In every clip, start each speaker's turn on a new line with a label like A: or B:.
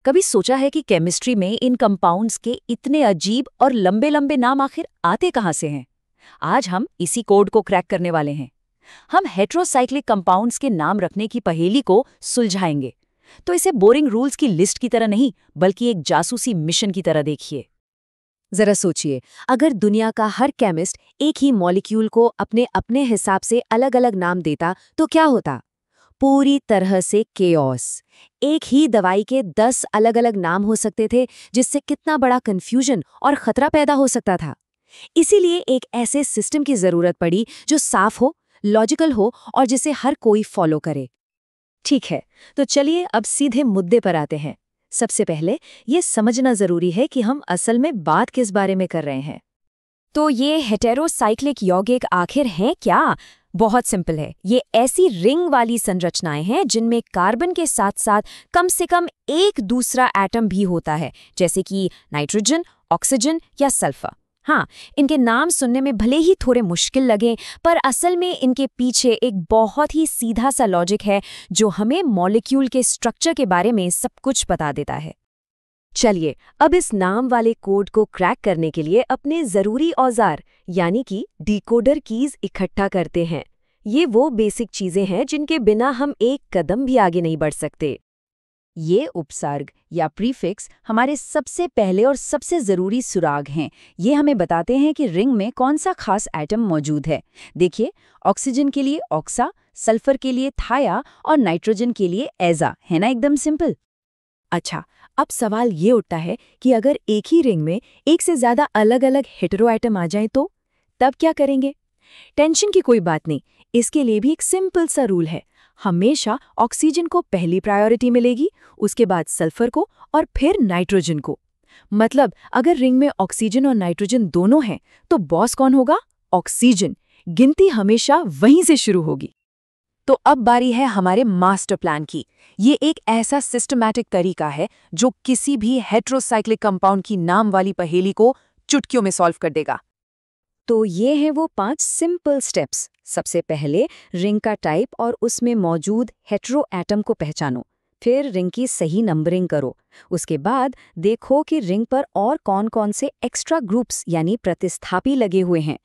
A: कभी सोचा है कि केमिस्ट्री में इन कंपाउंड्स के इतने अजीब और लंबे लंबे नाम आखिर आते कहाँ से हैं? आज हम इसी कोड को क्रैक करने वाले हैं। हम हेट्रोसाइक्लिक कंपाउंड्स के नाम रखने की पहेली को सुलझाएंगे। तो इसे बोरिंग रूल्स की लिस्ट की तरह नहीं, बल्कि एक जासूसी मिशन की तरह देखिए।
B: जरा सोचिए, अगर दुनिया का हर केमिस्ट एक ही मॉलिक्यूल को अपने अपने हिसाब से अलग अलग नाम देता तो क्या होता? पूरी तरह से केओस। एक ही दवाई के 10 अलग अलग नाम हो सकते थे, जिससे कितना बड़ा कंफ्यूजन और खतरा पैदा हो सकता था। इसीलिए एक ऐसे सिस्टम की जरूरत पड़ी जो साफ हो, लॉजिकल हो और जिसे हर कोई फॉलो करे।
A: ठीक है, तो चलिए अब सीधे मुद्दे पर आते हैं। सबसे पहले ये समझना जरूरी है कि हम असल में बात किस बारे में कर रहे हैं।
B: तो ये हेटेरोसाइक्लिक यौगिक आखिर हैं क्या? बहुत सिंपल है। ये ऐसी रिंग वाली संरचनाएं हैं जिनमें कार्बन के साथ साथ कम से कम एक दूसरा एटम भी होता है, जैसे कि नाइट्रोजन, ऑक्सीजन या सल्फर। हाँ, इनके नाम सुनने में भले ही थोड़े मुश्किल लगें, पर असल में इनके पीछे एक बहुत ही सीधा सा लॉजिक है जो हमें मॉलिक्यूल के स्ट्रक्चर के बारे में सब कुछ बता देता है। चलिए, अब इस नाम वाले कोड को क्रैक करने के लिए अपने ज़रूरी औजार यानी कि डिकोडर कीज इकट्ठा करते हैं। ये वो बेसिक चीज़ें हैं जिनके बिना हम एक कदम भी आगे नहीं बढ़ सकते।
A: ये उपसर्ग या प्रीफिक्स हमारे सबसे पहले और सबसे ज़रूरी सुराग हैं। ये हमें बताते हैं कि रिंग में कौन सा खास एटम मौजूद है। देखिए, ऑक्सीजन के लिए ऑक्सा, सल्फर के लिए थाया और नाइट्रोजन के लिए एजा, है ना? एकदम सिंपल।
B: अच्छा, अब सवाल ये उठता है कि अगर एक ही रिंग में एक से ज़्यादा अलग अलग हेटेरो एटम आ जाएं तो तब क्या करेंगे? टेंशन की कोई बात नहीं, इसके लिए भी एक सिंपल सा रूल है। हमेशा ऑक्सीजन को पहली प्रायोरिटी मिलेगी, उसके बाद सल्फर को और फिर नाइट्रोजन को। मतलब अगर रिंग में ऑक्सीजन और नाइट्रोजन दोनों हैं तो बॉस कौन होगा? ऑक्सीजन। गिनती हमेशा वहीं से शुरू होगी। तो अब बारी है हमारे मास्टर प्लान की। ये एक ऐसा सिस्टमैटिक तरीका है जो किसी भी हेट्रोसाइक्लिक कंपाउंड की नाम वाली पहेली को चुटकियों में सॉल्व कर देगा।
A: तो ये हैं वो 5 सिंपल स्टेप्स। सबसे पहले रिंग का टाइप और उसमें मौजूद हेटेरो एटम को पहचानो। फिर रिंग की सही नंबरिंग करो। उसके बाद देखो कि रिंग पर और कौन-कौन से एक्स्ट्रा ग्रुप्स यानी प्रतिस्थापी लगे हुए हैं।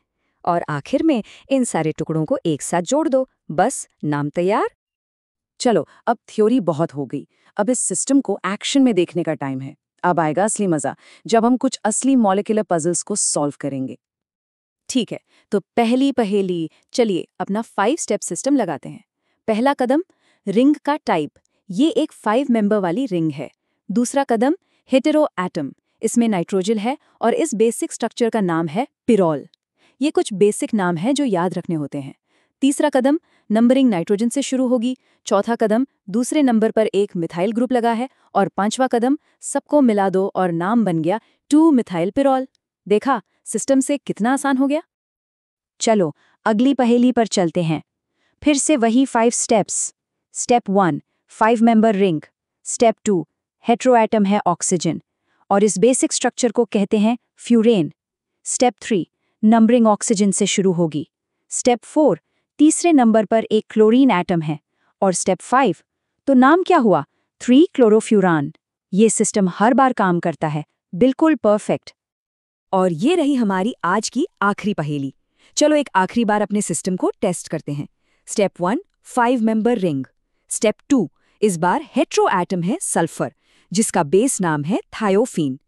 A: और आखिर में इन सारे टुकड़ों को एक साथ जोड़ दो। बस नाम तैयार।
B: चलो, अब थ्योरी बहुत हो गई। अब इस सिस्टम को एक्शन में देखने का टाइम है। अब आएगा असली मजा, जब हम कुछ असली मॉलिक्यूलर पजल्स को सॉल्व करेंगे। ठीक है, तो पहली पहेली, चलिए अपना 5 स्टेप सिस्टम लगाते हैं। पहला कदम, रिंग का टाइप। ये एक 5 मेंबर वाली रिंग है। दूसरा कदम, हेटेरो एटम। इसमें नाइट्रोजन है और इस बेसिक स्ट्रक्चर का नाम है पिरोल। ये कुछ बेसिक नाम हैं जो याद रखने होते हैं। तीसरा कदम, नंबरिंग नाइट्रोजन से शुरू होगी। चौथा कदम, दूसरे नंबर पर एक मिथाइल ग्रुप लगा है। और पांचवा कदम, सबको मिला दो और नाम बन गया 2 मिथाइल पिरोल। देखा, सिस्टम से कितना आसान हो गया। चलो अगली पहेली पर चलते हैं। फिर से वही 5 steps. Step 1, 5 member ring. Step 2, hetero atom है ऑक्सीजन और इस बेसिक स्ट्रक्चर को कहते हैं फ्यूरेन। स्टेप 3, नंबरिंग ऑक्सीजन से शुरू होगी। स्टेप 4, तीसरे नंबर पर एक क्लोरीन एटम है। और स्टेप 5, तो नाम क्या हुआ? 3 क्लोरोफ्यूरान। ये सिस्टम हर बार काम करता है, बिल्कुल परफेक्ट। और ये रही हमारी आज की आखिरी पहेली। चलो एक आखिरी बार अपने सिस्टम को टेस्ट करते हैं। Step 1, 5 member ring. स्टेप 2, इस बार हेटेरो एटम है सल्फर, जिसका बेस नाम है थायोफीन।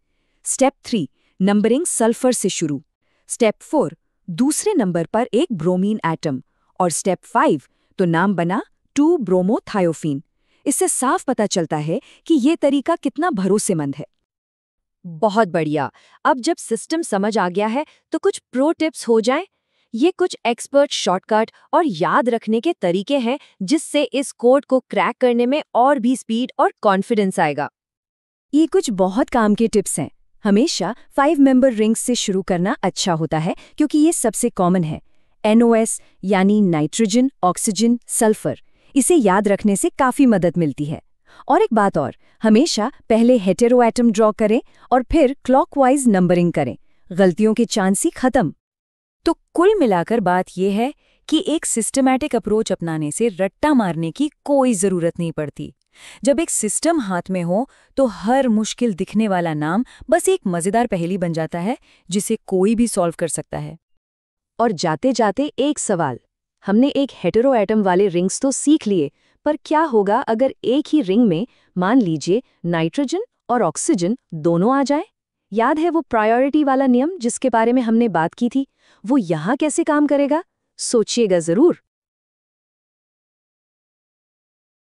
B: स्टेप 3, नंबरिंग सल्फर से शुरू। स्टेप 4, दूसरे नंबर पर एक ब्रोमीन एटम। और स्टेप 5, तो नाम बना 2 ब्रोमोथायोफीन। इससे साफ पता चलता है कि ये तरीका कितना भरोसेमंद है। बहुत बढ़िया। अब जब सिस्टम समझ आ गया है तो कुछ प्रो टिप्स हो जाएं। ये कुछ एक्सपर्ट शॉर्टकट और याद रखने के तरीके हैं जिससे इस कोड को क्रैक करने में और भी स्पीड और कॉन्फिडेंस आएगा। ये कुछ बहुत काम के टिप्स हैं। हमेशा 5 मेंबर रिंग्स से शुरू करना अच्छा होता है क्योंकि ये सबसे कॉमन है। NOS यानी नाइट्रोजन, ऑक्सीजन, सल्फर। इसे याद रखने से काफ़ी मदद मिलती है। और एक बात और, हमेशा पहले हेटेरो एटम ड्रॉ करें और फिर क्लॉकवाइज नंबरिंग करें। गलतियों के चांस ही खत्म। तो कुल मिलाकर बात यह है कि एक सिस्टमैटिक अप्रोच अपनाने से रट्टा मारने की कोई ज़रूरत नहीं पड़ती।
C: जब एक सिस्टम हाथ में हो तो हर मुश्किल दिखने वाला नाम बस एक मजेदार पहेली बन जाता है जिसे कोई भी सॉल्व कर सकता है।
B: और जाते जाते एक सवाल, हमने एक हेटेरो एटम वाले रिंग्स तो सीख लिए, पर क्या होगा अगर एक ही रिंग में मान लीजिए नाइट्रोजन और ऑक्सीजन दोनों आ जाए? याद है वो प्रायोरिटी वाला नियम जिसके बारे में हमने बात की थी? वो यहाँ कैसे काम करेगा? सोचिएगा जरूर।